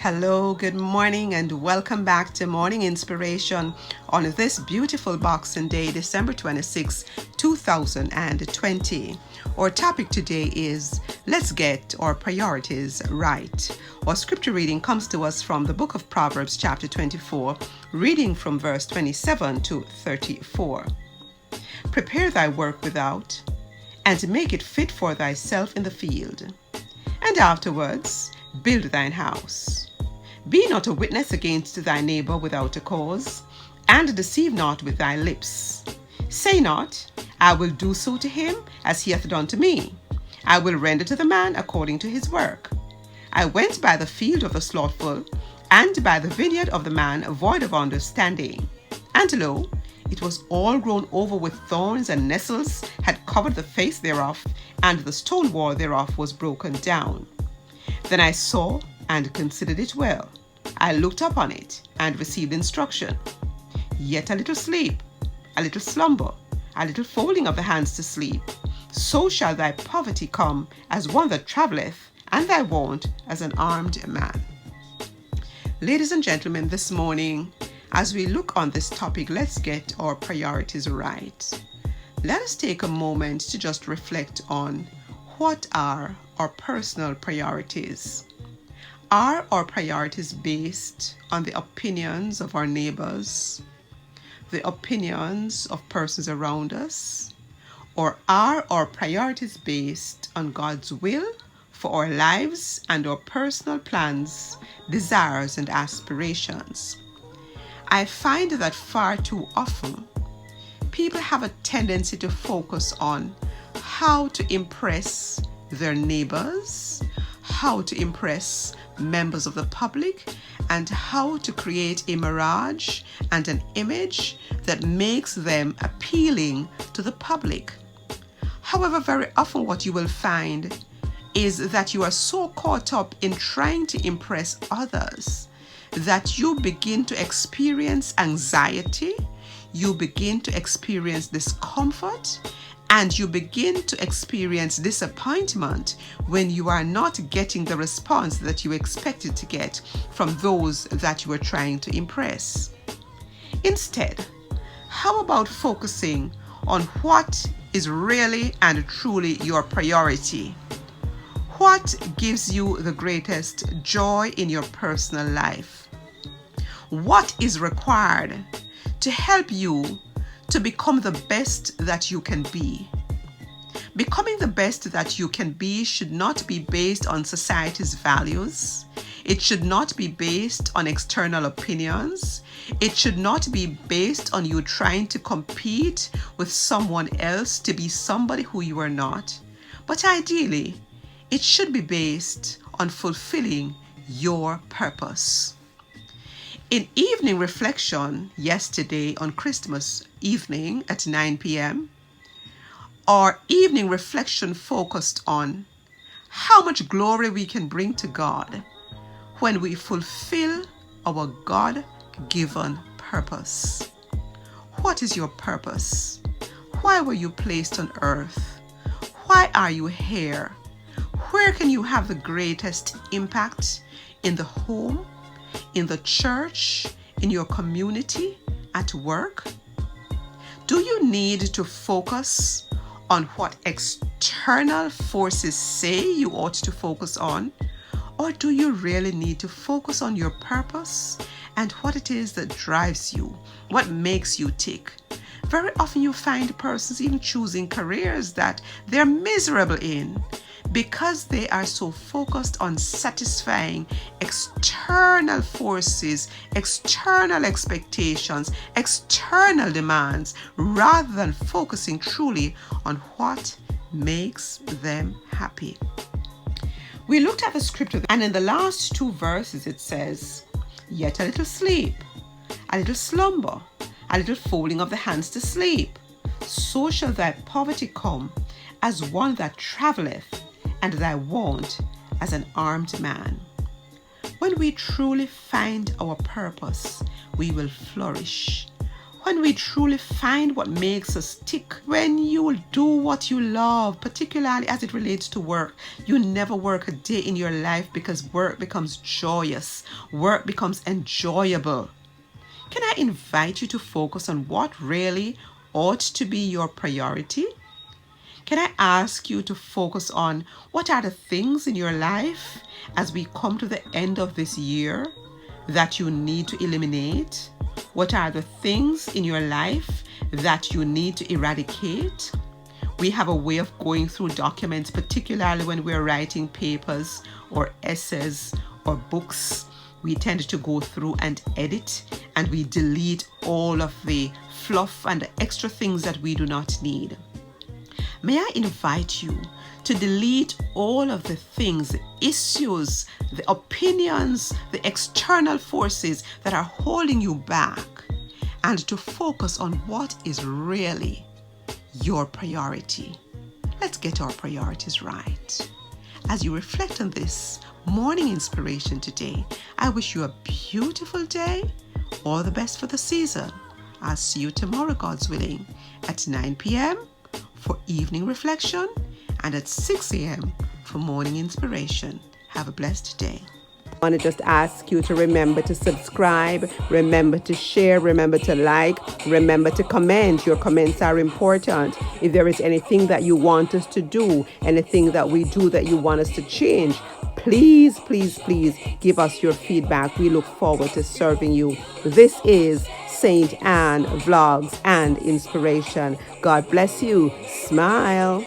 Hello, good morning, and welcome back to Morning Inspiration on this beautiful Boxing Day, December 26, 2020. Our topic today is Let's Get Our Priorities Right. Our scripture reading comes to us from the book of Proverbs, chapter 24, reading from verse 27 to 34. Prepare thy work without, and make it fit for thyself in the field, and afterwards build thine house. Be not a witness against thy neighbor without a cause, and deceive not with thy lips. Say not, I will do so to him as he hath done to me. I will render to the man according to his work. I went by the field of the slothful, and by the vineyard of the man void of understanding. And lo, it was all grown over with thorns, and nettles had covered the face thereof, and the stone wall thereof was broken down. Then I saw and considered it well. I looked upon it and received instruction. Yet a little sleep, a little slumber, a little folding of the hands to sleep. So shall thy poverty come as one that travelleth, and thy want as an armed man. Ladies and gentlemen, this morning, as we look on this topic, let's get our priorities right. Let us take a moment to just reflect on what are our personal priorities. Are our priorities based on the opinions of our neighbors, the opinions of persons around us, or are our priorities based on God's will for our lives and our personal plans, desires, and aspirations? I find that far too often, people have a tendency to focus on how to impress their neighbors, how to impress members of the public, and how to create a mirage and an image that makes them appealing to the public. However, very often what you will find is that you are so caught up in trying to impress others that you begin to experience anxiety, you begin to experience discomfort, and you begin to experience disappointment when you are not getting the response that you expected to get from those that you were trying to impress. Instead, how about focusing on what is really and truly your priority? What gives you the greatest joy in your personal life? What is required to help you to become the best that you can be? Becoming the best that you can be should not be based on society's values. It should not be based on external opinions. It should not be based on you trying to compete with someone else to be somebody who you are not. But ideally, it should be based on fulfilling your purpose. In evening reflection yesterday on Christmas evening at 9 p.m., our evening reflection focused on how much glory we can bring to God when we fulfill our God-given purpose. What is your purpose? Why were you placed on earth? Why are you here? Where can you have the greatest impact? In the home, in the church, in your community, at work? Do you need to focus on what external forces say you ought to focus on? Or do you really need to focus on your purpose and what it is that drives you, what makes you tick? Very often you find persons even choosing careers that they're miserable in because they are so focused on satisfying external forces, external expectations, external demands, rather than focusing truly on what makes them happy. We looked at the scripture, and in the last two verses it says, yet a little sleep, a little slumber, a little folding of the hands to sleep. So shall thy poverty come as one that travelleth, and thy want as an armed man. When we truly find our purpose, we will flourish. When we truly find what makes us tick, when you do what you love, particularly as it relates to work, you never work a day in your life because work becomes joyous, work becomes enjoyable. Can I invite you to focus on what really ought to be your priority? Can I ask you to focus on what are the things in your life as we come to the end of this year that you need to eliminate? What are the things in your life that you need to eradicate? We have a way of going through documents, particularly when we're writing papers or essays or books. We tend to go through and edit, and we delete all of the fluff and the extra things that we do not need. May I invite you to delete all of the things, the issues, the opinions, the external forces that are holding you back, and to focus on what is really your priority. Let's get our priorities right. As you reflect on this morning inspiration today, I wish you a beautiful day. All the best for the season. I'll see you tomorrow, God's willing, at 9 p.m. for evening reflection and at 6 a.m. for morning inspiration. Have a blessed day. I want to just ask you to remember to subscribe, remember to share, remember to like, remember to comment. Your comments are important. If there is anything that you want us to do, anything that we do that you want us to change, please, please, please give us your feedback. We look forward to serving you. This is Saint Anne Vlogs and Inspiration. God bless you. Smile.